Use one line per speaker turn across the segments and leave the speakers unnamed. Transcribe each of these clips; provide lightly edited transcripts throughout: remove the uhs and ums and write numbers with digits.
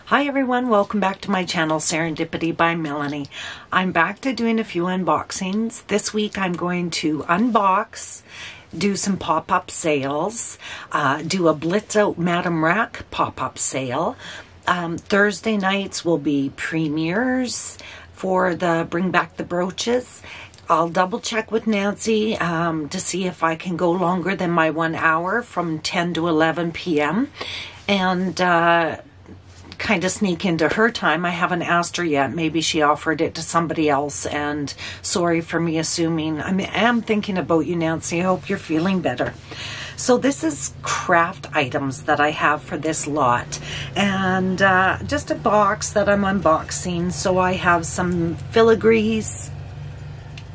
Hi everyone, welcome back to my channel, Serendipity by Melanie. I'm back to doing a few unboxings. This week I'm going to unbox, do some pop-up sales, do a Blitz Out Madam Rack pop-up sale. Thursday nights will be premieres for the Bring Back the Brooches. I'll double check with Nancy to see if I can go longer than my 1 hour from 10 to 11 p.m. and kind of sneak into her time. I haven't asked her yet. Maybe she offered it to somebody else, and sorry for me assuming. I am thinking about you, Nancy. I hope you're feeling better. So this is craft items that I have for this lot, and just a box that I'm unboxing. So I have some filigrees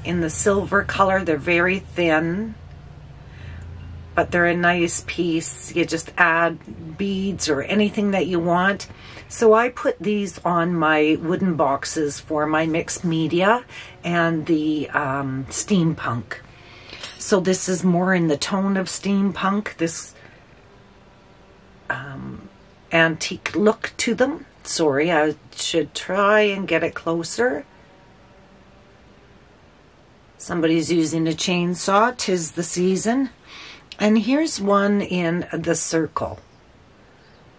in the silver color. They're very thin, but they're a nice piece. You just add beads or anything that you want. So I put these on my wooden boxes for my mixed media and the steampunk. So this is more in the tone of steampunk, this antique look to them. Sorry, I should try and get it closer. Somebody's using a chainsaw. 'Tis the season. And here's one in the circle.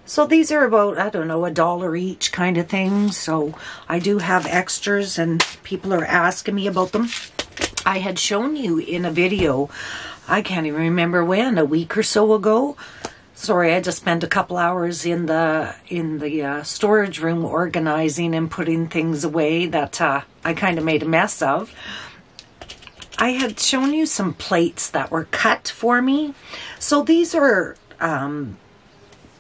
So these are about, I don't know, $1 each kind of thing. So I do have extras and people are asking me about them. I had shown you in a video, I can't even remember when, a week or so ago. Sorry, I just spent a couple hours in the storage room organizing and putting things away that I kind of made a mess of. I had shown you some plates that were cut for me. So these are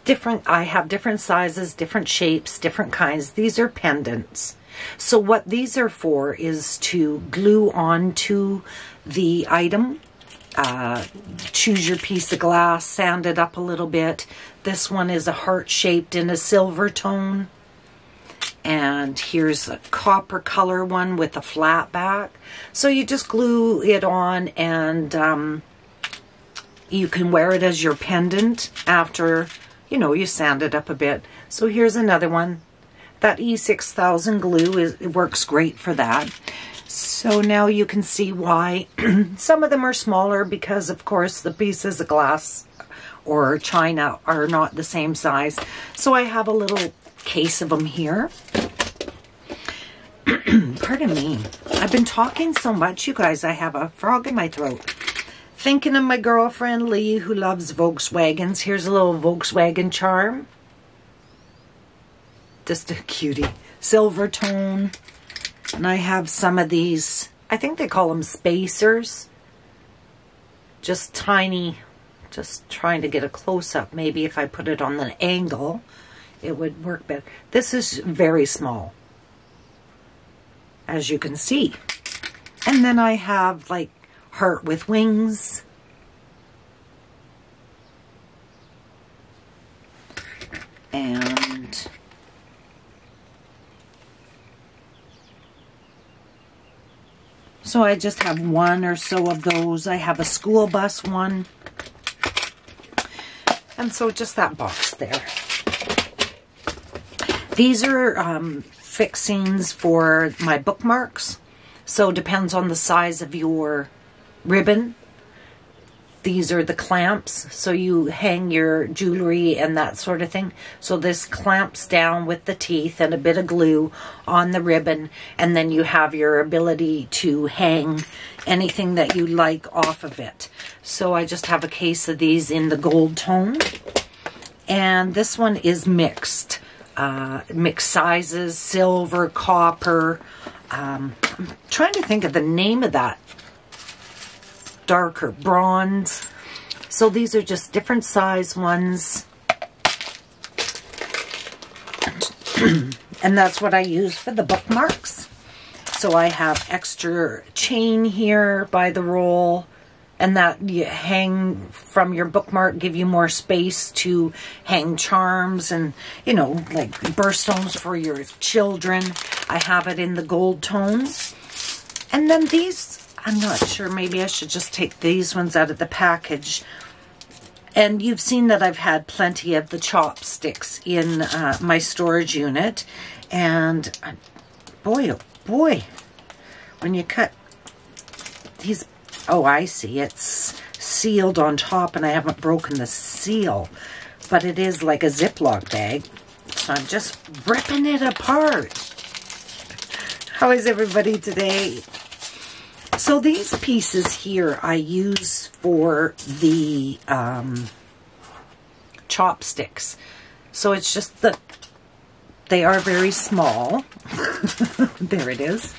different. I have different sizes, different shapes, different kinds. These are pendants. So what these are for is to glue onto the item. Choose your piece of glass, sand it up a little bit. This one is a heart shaped in a silver tone. And here's a copper color one with a flat back. So you just glue it on, and you can wear it as your pendant after, you know, you sand it up a bit. So here's another one. That E6000 glue, it works great for that. So now you can see why some of them are smaller, because of course the pieces of glass or china are not the same size. So I have a little case of them here. Pardon me. I've been talking so much, you guys. I have a frog in my throat. Thinking of my girlfriend Lee, who loves Volkswagens. Here's a little Volkswagen charm. Just a cutie. Silver tone. And I have some of these, I think they call them spacers. Just tiny. Just trying to get a close-up. Maybe if I put it on the angle, it would work better. This is very small, as you can see. And then I have like heart with wings. And so I just have one or so of those. I have a school bus one. And so just that box there. These are fixings for my bookmarks. So it depends on the size of your ribbon. These are the clamps. So you hang your jewelry and that sort of thing. So this clamps down with the teeth and a bit of glue on the ribbon. And then you have your ability to hang anything that you like off of it. So I just have a case of these in the gold tone. And this one is mixed. Mixed sizes, silver, copper. I'm trying to think of the name of that. Darker bronze. So these are just different size ones. And that's what I use for the bookmarks. So I have extra chain here by the roll. And that you hang from your bookmark, give you more space to hang charms and, you know, like birthstones for your children. I have it in the gold tone. And then these, I'm not sure, maybe I should just take these ones out of the package. And you've seen that I've had plenty of the chopsticks in my storage unit. And boy, oh boy, when you cut these, oh, I see, it's sealed on top and I haven't broken the seal. But it is like a Ziploc bag. So I'm just ripping it apart. How is everybody today? So these pieces here I use for the chopsticks. So it's just that they are very small. There it is.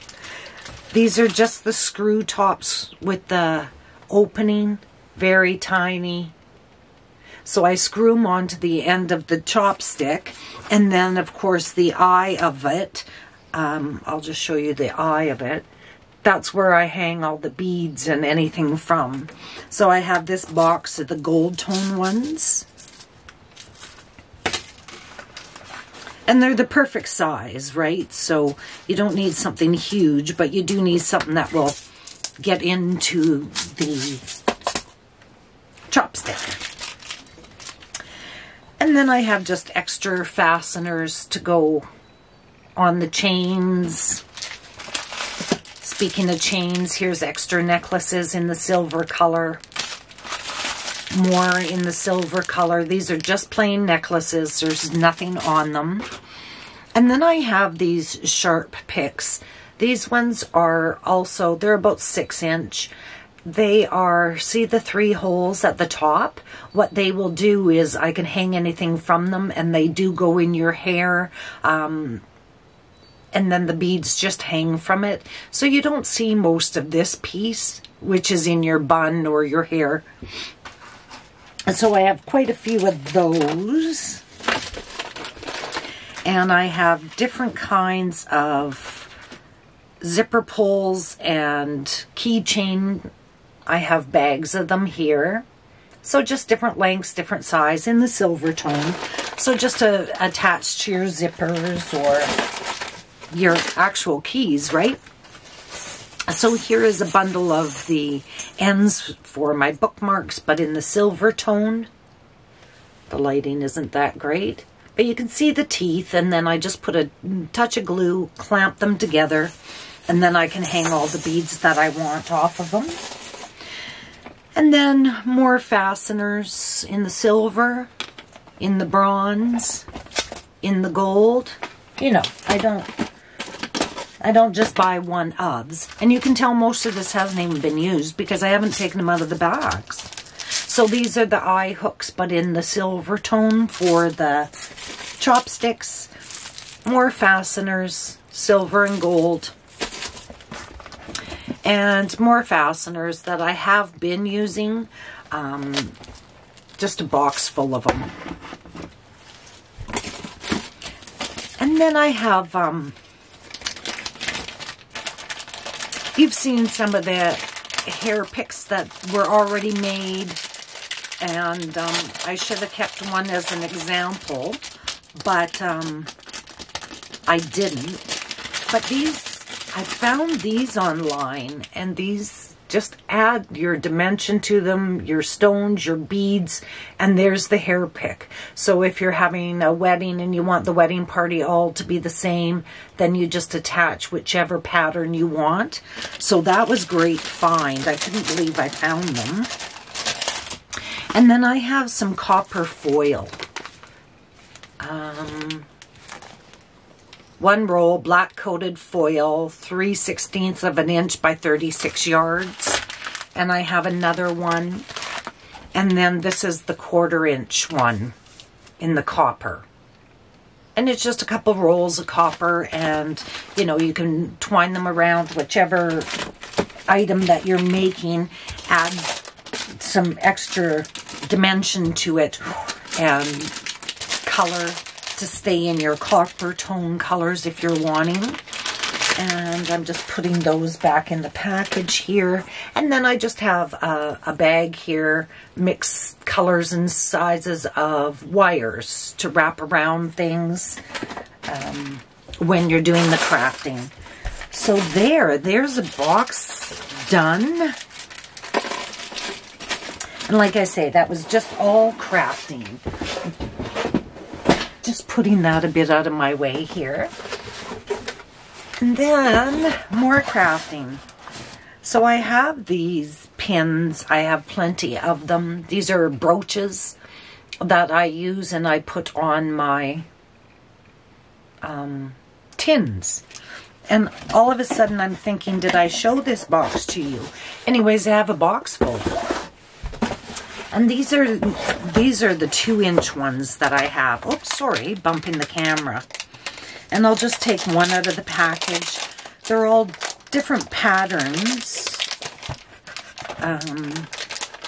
These are just the screw tops with the opening, very tiny. So I screw them onto the end of the chopstick, and then of course the eye of it, I'll just show you the eye of it. That's where I hang all the beads and anything from. So I have this box of the gold tone ones. And they're the perfect size, right? So you don't need something huge, but you do need something that will get into the chopstick. And then I have just extra fasteners to go on the chains. Speaking of chains, here's extra necklaces in the silver color. More in the silver color. These are just plain necklaces. There's nothing on them. And then I have these sharp picks. These ones are also, they're about 6-inch. They are, see the 3 holes at the top? What they will do is I can hang anything from them, and they do go in your hair. And then the beads just hang from it. So you don't see most of this piece, which is in your bun or your hair. And so I have quite a few of those. And I have different kinds of zipper pulls and keychain. I have bags of them here. So just different lengths, different size in the silver tone. So just to attach to your zippers or your actual keys, right? So here is a bundle of the ends for my bookmarks, but in the silver tone. The lighting isn't that great, but you can see the teeth, and then I just put a touch of glue, clamp them together, and then I can hang all the beads that I want off of them. And then more fasteners in the silver, in the bronze, in the gold. You know, I don't just buy one ofs. And you can tell most of this hasn't even been used because I haven't taken them out of the bags. So these are the eye hooks, but in the silver tone for the chopsticks. More fasteners, silver and gold. And more fasteners that I have been using. Just a box full of them. And then I have, you've seen some of the hair picks that were already made. And I should have kept one as an example, but I didn't. But these, I found these online, and these just add your dimension to them, your stones, your beads, and there's the hair pick. So if you're having a wedding and you want the wedding party all to be the same, then you just attach whichever pattern you want. So that was great find. I couldn't believe I found them. And then I have some copper foil. 1 roll, black coated foil, 3/16 of an inch by 36 yards. And I have another one. And then this is the 1/4 inch one in the copper. And it's just a couple rolls of copper, and you know, you can twine them around whichever item that you're making, add some extra dimension to it and color to stay in your copper tone colors if you're wanting. And I'm just putting those back in the package here. And then I just have a bag here, mixed colors and sizes of wires to wrap around things when you're doing the crafting. So there's a box done. And like I say, that was just all crafting. Just putting that a bit out of my way here. And then more crafting. So I have these pins. I have plenty of them. These are brooches that I use and I put on my tins. And all of a sudden I'm thinking, did I show this box to you? Anyways, I have a box full. And these are the 2-inch ones that I have. Oops, sorry, bumping the camera. And I'll just take one out of the package. They're all different patterns.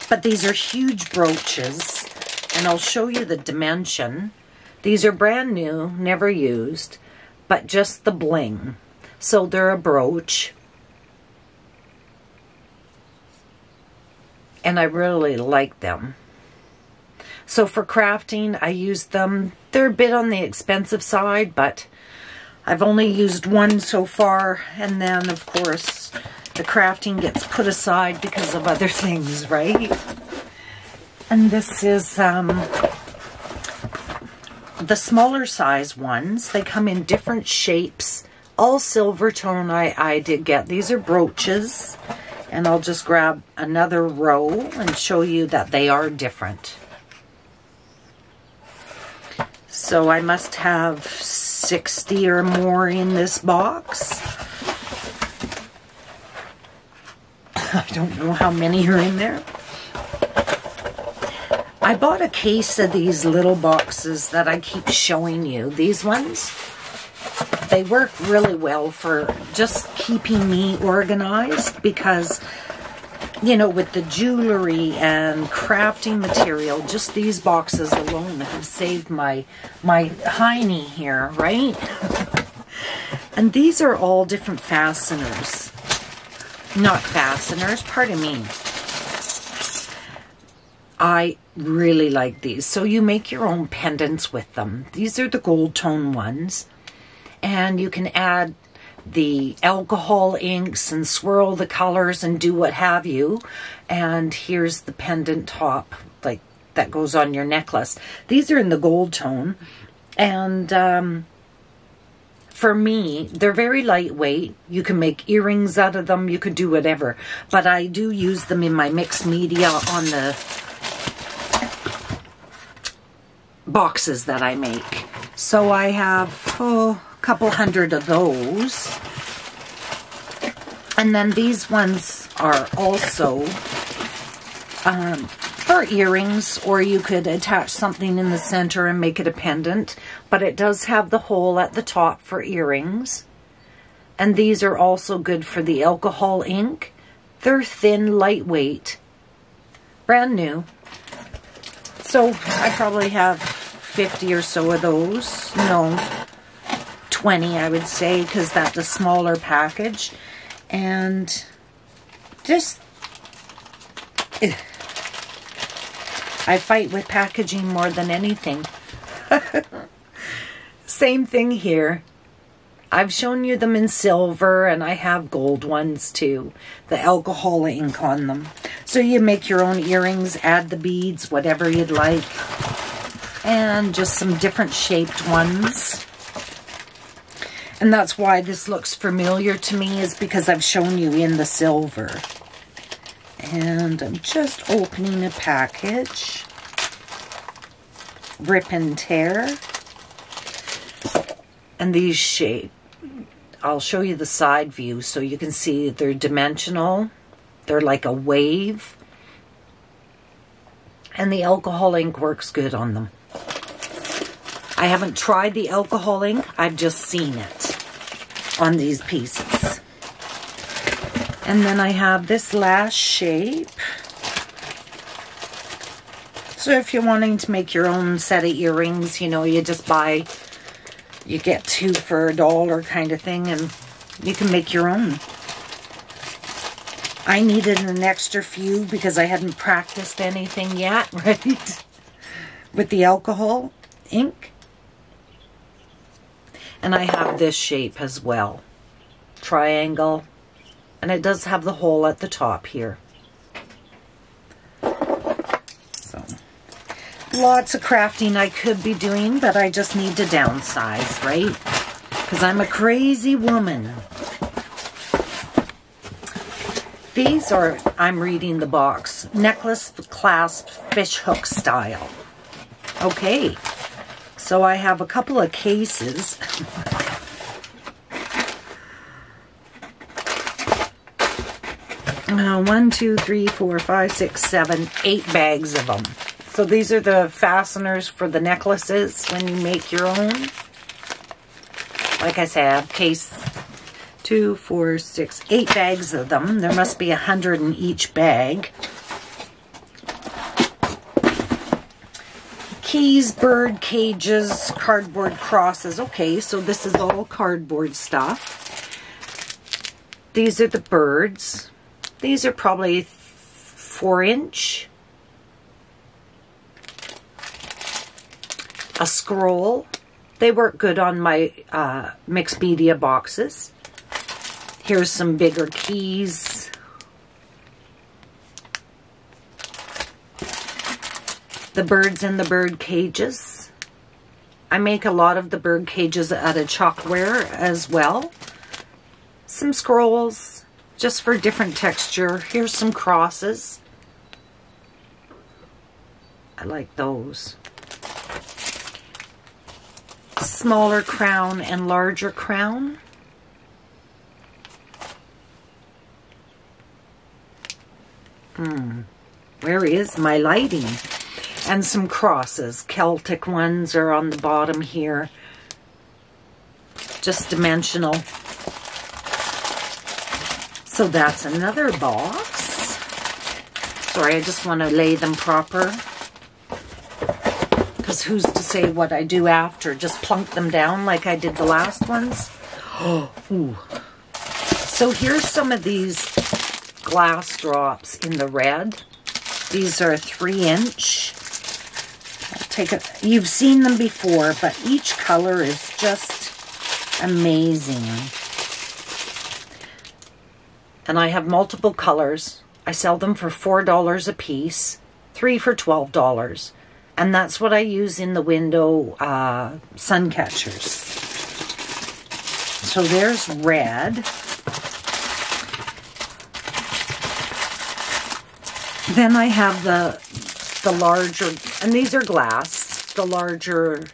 But these are huge brooches. And I'll show you the dimension. These are brand new, never used, but just the bling. So they're a brooch. And I really like them. So for crafting, I use them. They're a bit on the expensive side, but I've only used one so far. And then, of course, the crafting gets put aside because of other things, right? And this is the smaller size ones. They come in different shapes. All silver tone I did get. These are brooches. And I'll just grab another row and show you that they are different. So I must have 60 or more in this box. I don't know how many are in there. I bought a case of these little boxes that I keep showing you. These ones. They work really well for just keeping me organized because, you know, with the jewelry and crafting material, just these boxes alone have saved my hiney here, right? And these are all different fasteners. Not fasteners, pardon me. I really like these. So you make your own pendants with them. These are the gold tone ones. And you can add the alcohol inks and swirl the colors and do what have you. And here's the pendant top, like that goes on your necklace. These are in the gold tone. And for me, they're very lightweight. You can make earrings out of them. You can do whatever. But I do use them in my mixed media on the boxes that I make. So I have, couple hundred of those. And then these ones are also for earrings, or you could attach something in the center and make it a pendant, but it does have the hole at the top for earrings. And these are also good for the alcohol ink. They're thin, lightweight, brand new. So I probably have 50 or so of those. No, 20 I would say, because that's a smaller package. And just I fight with packaging more than anything. Same thing here. I've shown you them in silver, and I have gold ones too, the alcohol ink on them. So you make your own earrings, add the beads, whatever you'd like, and just some different shaped ones. And that's why this looks familiar to me, is because I've shown you in the silver. And I'm just opening a package. Rip and tear. And these shape, I'll show you the side view so you can see they're dimensional. They're like a wave. And the alcohol ink works good on them. I haven't tried the alcohol ink, I've just seen it on these pieces. And then I have this last shape. So if you're wanting to make your own set of earrings, you know, you just buy, you get 2 for $1 kind of thing, and you can make your own. I needed an extra few because I hadn't practiced anything yet, right? With the alcohol ink. And I have this shape as well. Triangle. And it does have the hole at the top here. Lots of crafting I could be doing, but I just need to downsize, right? Because I'm a crazy woman. These are, I'm reading the box, necklace clasp fish hook style. Okay, so I have a couple of cases. 1, 2, 3, 4, 5, 6, 7, 8 bags of them. So these are the fasteners for the necklaces when you make your own. Like I said, I have case 2, 4, 6, 8 bags of them. There must be 100 in each bag. Keys, bird cages, cardboard crosses. Okay, so this is all cardboard stuff. These are the birds. These are probably 4-inch. A scroll. They work good on my mixed media boxes. Here's some bigger keys. The birds in the bird cages. I make a lot of the bird cages out of chalkware as well. Some scrolls, just for different texture. Here's some crosses. I like those. Smaller crown and larger crown. Where is my lighting? And some crosses. Celtic ones are on the bottom here. Just dimensional. So that's another box. Sorry, I just want to lay them proper. Because who's to say what I do after? Just plunk them down like I did the last ones. Ooh. So here's some of these glass drops in the red. These are 3-inch. I'll take a, you've seen them before, but each color is just amazing. And I have multiple colors. I sell them for $4 a piece, 3 for $12. And that's what I use in the window sun catchers. So there's red. Then I have the larger, and these are glass, the larger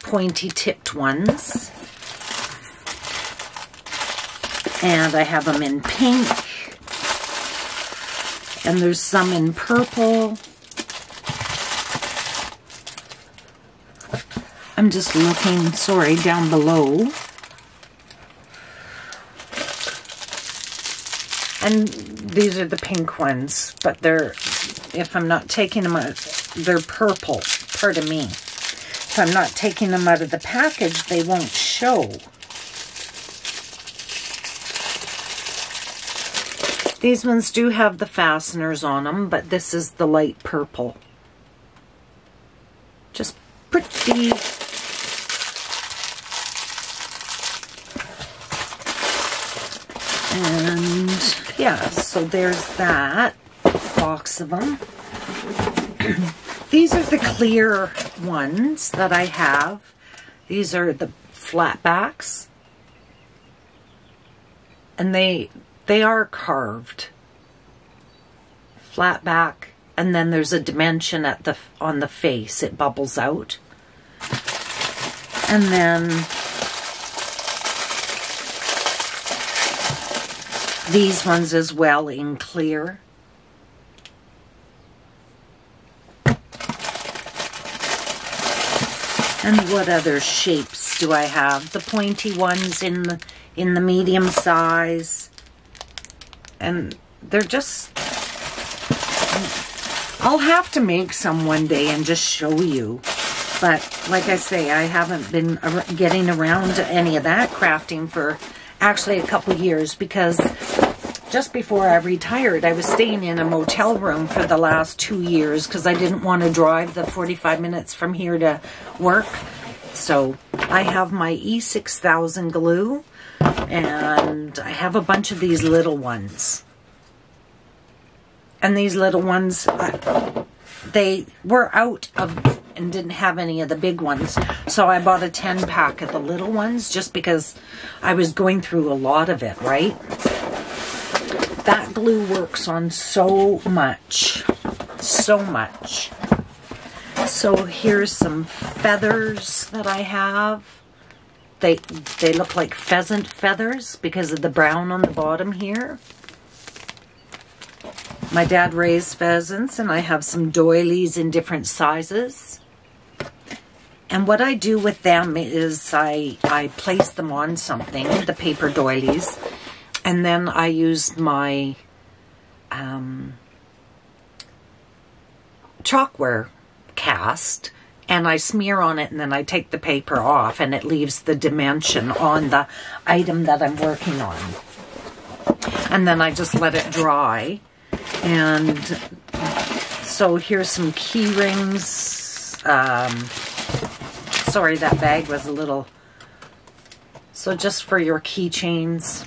pointy tipped ones. And I have them in pink. And there's some in purple. I'm just looking, sorry, down below. And these are the pink ones, but they're, if I'm not taking them out, they're purple, pardon me. If I'm not taking them out of the package, they won't show. These ones do have the fasteners on them, but this is the light purple. Just pretty. And yeah, so there's that box of them. These are the clear ones that I have. These are the flat backs. And they are carved. Flat back, and then there's a dimension at the on the face. It bubbles out. And then these ones as well in clear. And what other shapes do I have? The pointy ones in the medium size. And they're just, I'll have to make some one day and just show you. But like I say, I haven't been getting around to any of that crafting for actually a couple years, because just before I retired, I was staying in a motel room for the last 2 years because I didn't want to drive the 45 minutes from here to work. So I have my E6000 glue, and I have a bunch of these little ones. And these little ones, they were out of and didn't have any of the big ones. So I bought a 10 pack of the little ones just because I was going through a lot of it, right? That glue works on so much. So much. So here's some feathers that I have. They look like pheasant feathers because of the brown on the bottom here. My dad raised pheasants, and I have some doilies in different sizes. And what I do with them is I place them on something, the paper doilies, and then I use my chalkware cast, and I smear on it, and then I take the paper off, and it leaves the dimension on the item that I'm working on. And then I just let it dry. And so here's some key rings. Sorry, that bag was a little... So just for your keychains.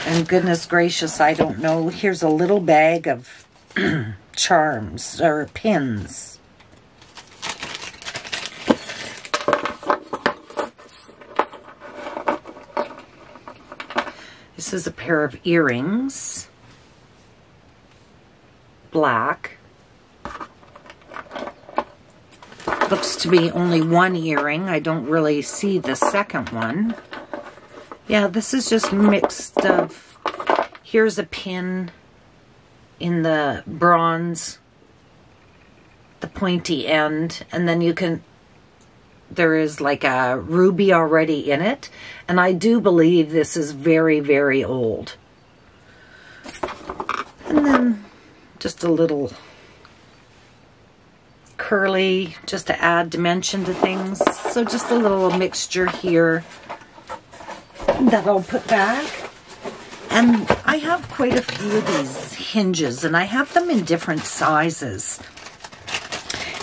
And goodness gracious, I don't know. Here's a little bag of charms or pins. This is a pair of earrings. Black. Looks to be only one earring. I don't really see the second one. Yeah, this is just mixed of... Here's a pin in the bronze, the pointy end, and then you can... There is like a ruby already in it, and I do believe this is very, very old. And then just a little curly, just to add dimension to things. So just a little mixture here that I'll put back. And I have quite a few of these hinges, and I have them in different sizes.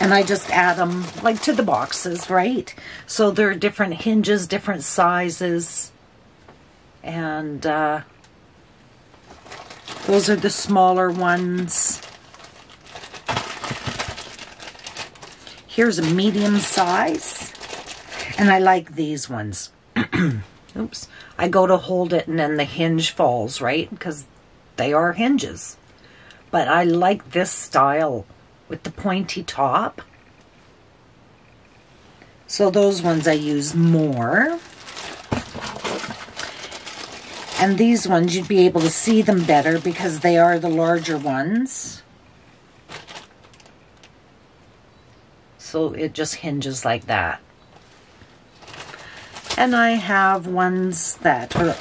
And I just add them, like, to the boxes, right? So there are different hinges, different sizes. And those are the smaller ones. Here's a medium size. And I like these ones. Oops. I go to hold it and then the hinge falls, right? Because they are hinges. But I like this style with the pointy top. So those ones I use more. And these ones you'd be able to see them better because they are the larger ones. So it just hinges like that. And I have ones that are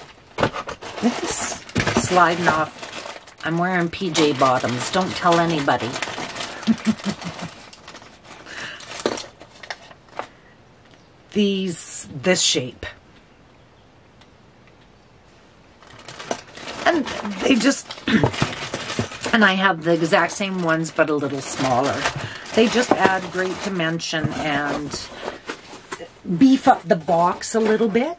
sliding off. I'm wearing PJ bottoms. Don't tell anybody. This shape. And they just, and I have the exact same ones, but a little smaller. They just add great dimension and beef up the box a little bit.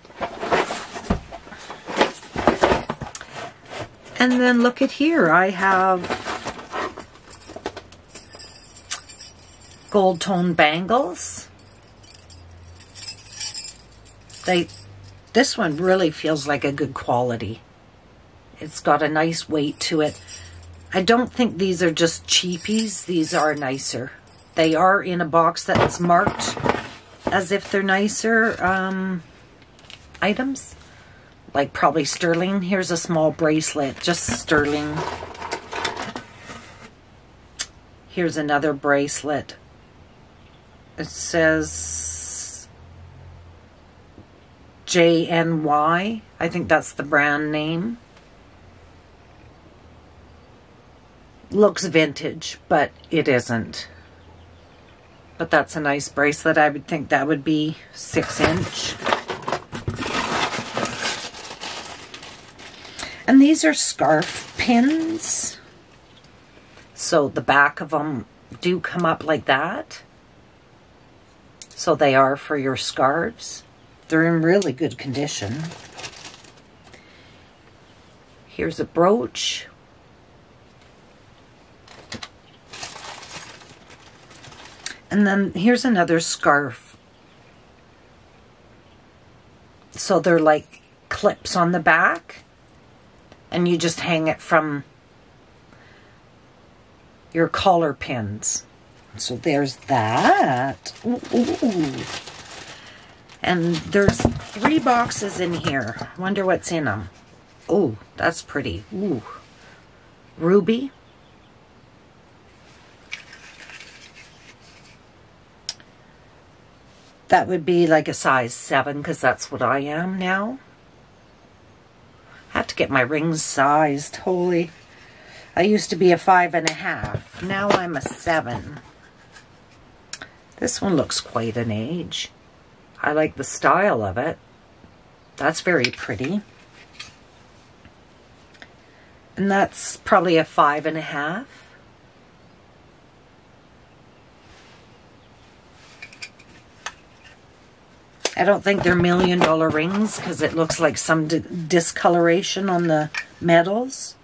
And then look at here. I have gold tone bangles. This one really feels like a good quality. It's got a nice weight to it. I don't think these are just cheapies. These are nicer. They are in a box that's marked as if they're nicer items. Like probably sterling. Here's a small bracelet, just sterling. Here's another bracelet. It says JNY. I think that's the brand name. Looks vintage, but it isn't. But that's a nice bracelet. I would think that would be 6-inch. And these are scarf pins. So the back of them do come up like that. So they are for your scarves. They're in really good condition. Here's a brooch. And then here's another scarf. So they're like clips on the back, and you just hang it from your collar pins. So there's that. Ooh, ooh. And there's 3 boxes in here. Wonder what's in them. Oh, that's pretty. Ooh. Ruby. That would be like a size 7 because that's what I am now. I have to get my rings sized. Holy. I used to be a 5.5. Now I'm a 7. This one looks quite an age. I like the style of it. That's very pretty. And that's probably a 5.5. I don't think they're $1 million rings because it looks like some discoloration on the metals.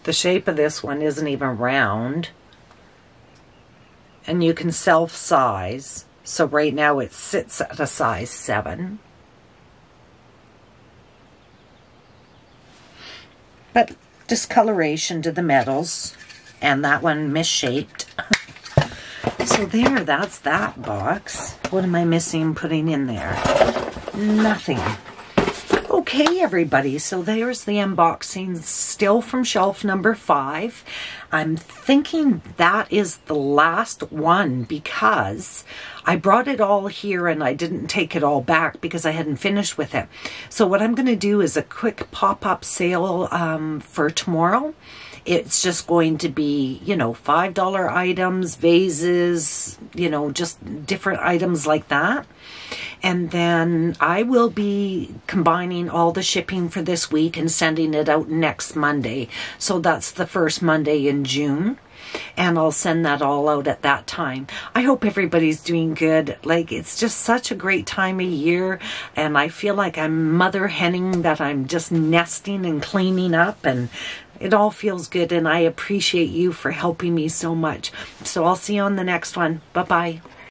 The shape of this one isn't even round. And you can self-size. So right now it sits at a size 7. But discoloration to the metals. And that one misshaped. So there, that's that box. What am I missing putting in there? Nothing. Okay, everybody, so there's the unboxing, still from shelf number 5. I'm thinking that is the last one because I brought it all here and I didn't take it all back because I hadn't finished with it. So what I'm going to do is a quick pop-up sale for tomorrow. It's just going to be, you know, $5 items, vases, you know, just different items like that. And then I will be combining all the shipping for this week and sending it out next Monday. So that's the first Monday in June. And I'll send that all out at that time. I hope everybody's doing good. Like, it's just such a great time of year. And I feel like I'm mother henning, that I'm just nesting and cleaning up. And it all feels good. And I appreciate you for helping me so much. So I'll see you on the next one. Bye-bye.